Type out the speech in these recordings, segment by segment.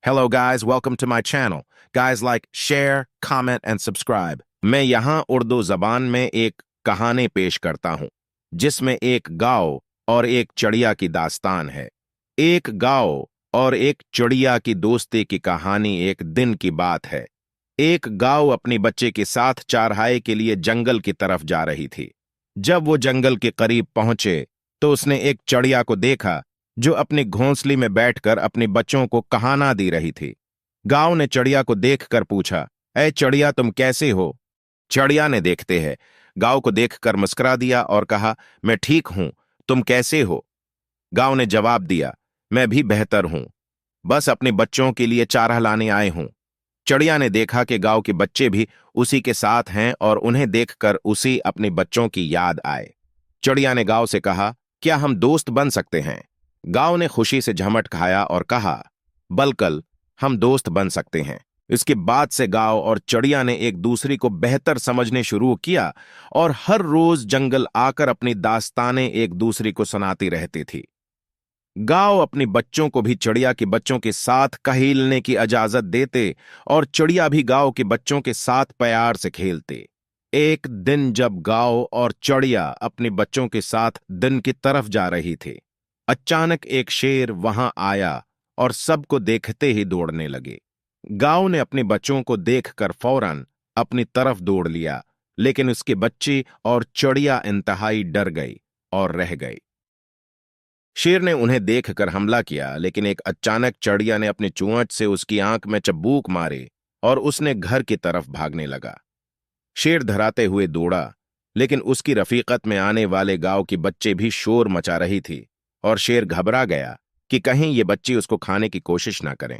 Hello guys, welcome to my channel. Guys like, share, comment and subscribe. मैं यहाँ उर्दू जबान में एक कहानी पेश करता हूँ जिसमें एक गांव और एक चिड़िया की दास्तान है। एक गांव और एक चिड़िया की दोस्ती की कहानी एक दिन की बात है। एक गांव अपनी बच्चे के साथ चरवाहे के लिए जंगल की तरफ जा रही थी। जब वो जंगल के करीब पहुंचे तो उसने एक चिड़िया को देखा जो अपनी घोंसले में बैठकर अपने बच्चों को कहाना दे रही थी। गांव ने चिड़िया को देखकर पूछा, ऐ चिड़िया तुम कैसे हो? चिड़िया ने देखते हैं गांव को देखकर मुस्कुरा दिया और कहा, मैं ठीक हूं, तुम कैसे हो? गांव ने जवाब दिया, मैं भी बेहतर हूं, बस अपने बच्चों के लिए चारा लाने आए हूं। चिड़िया ने देखा कि गांव के बच्चे भी उसी के साथ हैं और उन्हें देखकर उसी अपने बच्चों की याद आए। चिड़िया ने गांव से कहा, क्या हम दोस्त बन सकते हैं? गांव ने खुशी से झमट खाया और कहा, बिल्कुल, हम दोस्त बन सकते हैं। इसके बाद से गांव और चिड़िया ने एक दूसरे को बेहतर समझने शुरू किया और हर रोज जंगल आकर अपनी दास्तानें एक दूसरे को सुनाती रहती थी। गांव अपने बच्चों को भी चिड़िया के बच्चों के साथ खेलने की इजाजत देते और चिड़िया भी गांव के बच्चों के साथ प्यार से खेलते। एक दिन जब गांव और चिड़िया अपने बच्चों के साथ दिन की तरफ जा रही थी, अचानक एक शेर वहां आया और सबको देखते ही दौड़ने लगे। गांव ने अपने बच्चों को देखकर फौरन अपनी तरफ दौड़ लिया, लेकिन उसके बच्चे और चिड़िया इंतहाई डर गई और रह गई। शेर ने उन्हें देखकर हमला किया, लेकिन एक अचानक चिड़िया ने अपनी चोंच से उसकी आंख में चबूक मारे और उसने घर की तरफ भागने लगा। शेर धराते हुए दौड़ा, लेकिन उसकी रफीकत में आने वाले गांव के बच्चे भी शोर मचा रही थी और शेर घबरा गया कि कहीं ये बच्चे उसको खाने की कोशिश ना करें।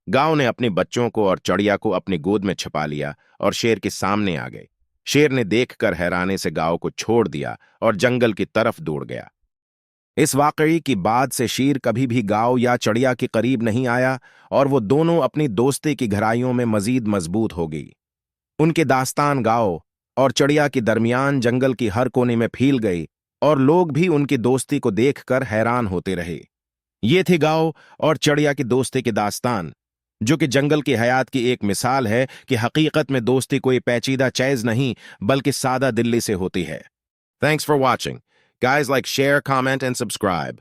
गांव ने अपने बच्चों को और चिड़िया को अपनी गोद में छिपा लिया और शेर के सामने आ गए। शेर ने देखकर हैरानी से गांव को छोड़ दिया और जंगल की तरफ दौड़ गया। इस वाकये के बाद से शेर कभी भी गांव या चिड़िया के करीब नहीं आया और वो दोनों अपनी दोस्ती की गहराइयों में मजीद मजबूत हो गई। उनके दास्तान गांव और चिड़िया के दरमियान जंगल की हर कोने में फैल गई और लोग भी उनकी दोस्ती को देखकर हैरान होते रहे। ये थी गांव और चिड़िया की दोस्ती की दास्तान, जो कि जंगल की हयात की एक मिसाल है कि हकीकत में दोस्ती कोई पेचीदा चीज नहीं बल्कि सादा दिल्ली से होती है। Thanks for watching. Guys like, share, comment and subscribe.